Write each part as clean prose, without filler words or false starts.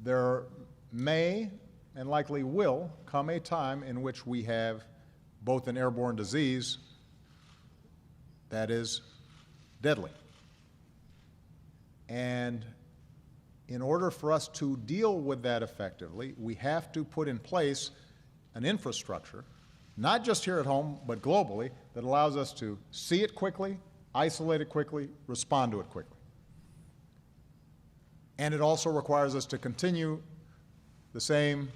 there may and likely will come a time in which we have both an airborne disease that is deadly. And in order for us to deal with that effectively, we have to put in place an infrastructure, not just here at home, but globally, that allows us to see it quickly, isolate it quickly, respond to it quickly. And it also requires us to continue the same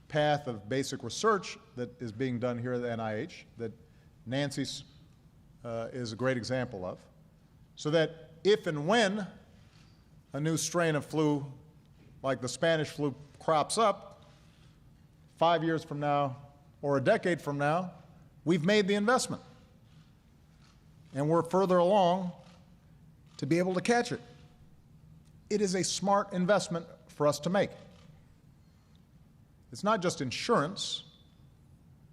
path of basic research that is being done here at the NIH, that Nancy is a great example of, so that if and when a new strain of flu, like the Spanish flu, crops up 5 years from now or a decade from now, we've made the investment. And we're further along to be able to catch it. It is a smart investment for us to make. It's not just insurance.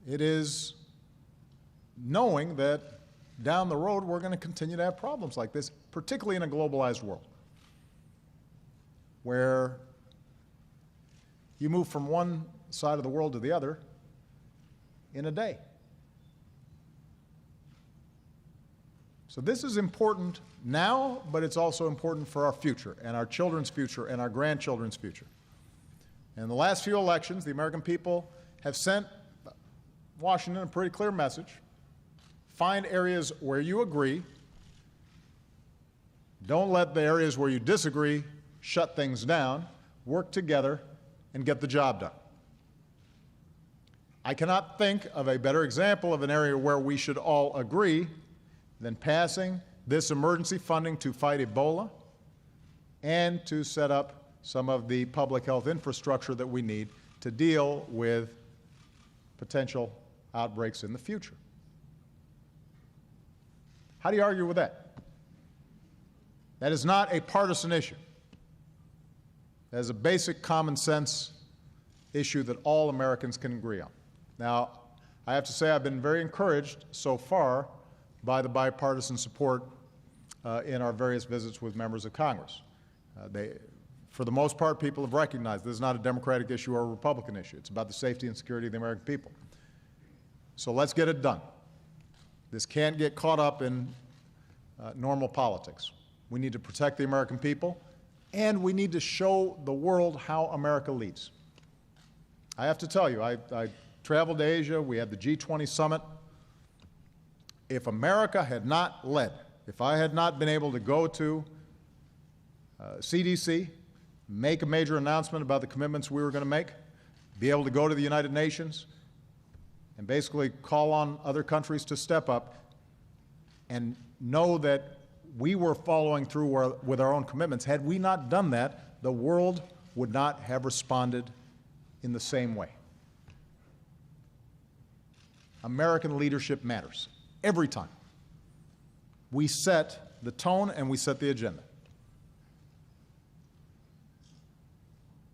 It is knowing that down the road we're going to continue to have problems like this, particularly in a globalized world, where you move from one side of the world to the other in a day. So this is important now, but it's also important for our future and our children's future and our grandchildren's future. In the last few elections, the American people have sent Washington a pretty clear message. Find areas where you agree. Don't let the areas where you disagree shut things down. Work together and get the job done. I cannot think of a better example of an area where we should all agree than passing this emergency funding to fight Ebola and to set up some of the public health infrastructure that we need to deal with potential outbreaks in the future. How do you argue with that? That is not a partisan issue. That is a basic common sense issue that all Americans can agree on. Now, I have to say I've been very encouraged so far by the bipartisan support in our various visits with members of Congress. For the most part, people have recognized this is not a Democratic issue or a Republican issue. It's about the safety and security of the American people. So let's get it done. This can't get caught up in normal politics. We need to protect the American people, and we need to show the world how America leads. I have to tell you, I traveled to Asia. We had the G20 summit. If America had not led, if I had not been able to go to CDC, make a major announcement about the commitments we were going to make, be able to go to the United Nations, and basically call on other countries to step up and know that we were following through with our own commitments. Had we not done that, the world would not have responded in the same way. American leadership matters every time. We set the tone and we set the agenda.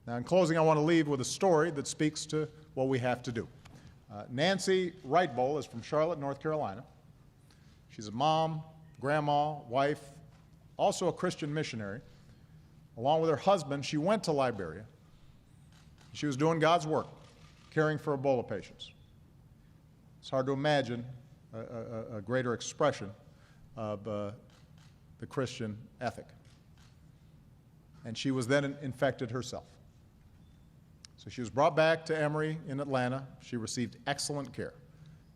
Now, in closing, I want to leave with a story that speaks to what we have to do. Nancy Wright-Bowl is from Charlotte, North Carolina. She's a mom, grandma, wife, also a Christian missionary. Along with her husband, she went to Liberia. She was doing God's work, caring for Ebola patients. It's hard to imagine a greater expression of the Christian ethic. And she was then infected herself. So she was brought back to Emory in Atlanta. She received excellent care.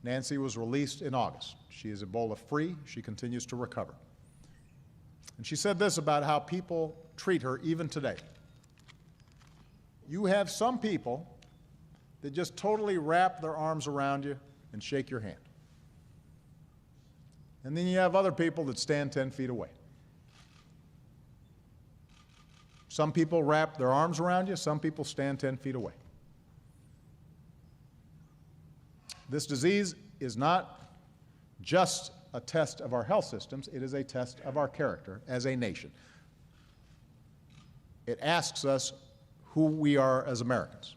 Nancy was released in August. She is Ebola-free. She continues to recover. And she said this about how people treat her even today. You have some people that just totally wrap their arms around you and shake your hand. And then you have other people that stand 10 feet away. Some people wrap their arms around you, some people stand 10 feet away. This disease is not just a test of our health systems, it is a test of our character as a nation. It asks us who we are as Americans.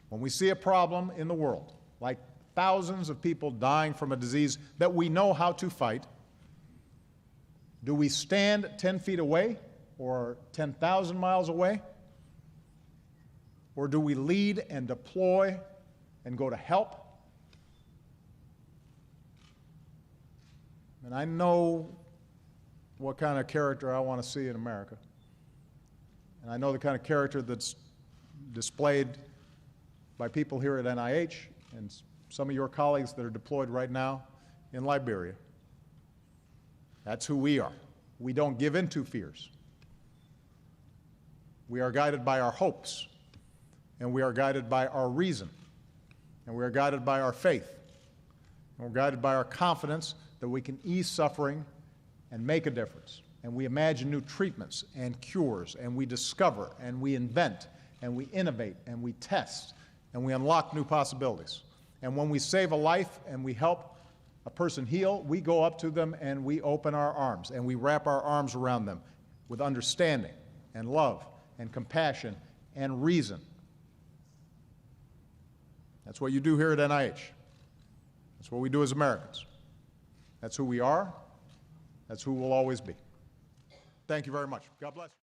When we see a problem in the world, like thousands of people dying from a disease that we know how to fight, do we stand 10 feet away or 10,000 miles away, Or do we lead and deploy and go to help? And I know what kind of character I want to see in America. And I know the kind of character that's displayed by people here at NIH and some of your colleagues that are deployed right now in Liberia. That's who we are. We don't give in to fears. We are guided by our hopes, and we are guided by our reason, and we are guided by our faith, and we're guided by our confidence that we can ease suffering and make a difference. And we imagine new treatments and cures, and we discover, and we invent, and we innovate, and we test, and we unlock new possibilities. And when we save a life and we help a person heal, we go up to them and we open our arms, and we wrap our arms around them with understanding and love and compassion and reason. That's what you do here at NIH. That's what we do as Americans. That's who we are. That's who we'll always be. Thank you very much. God bless.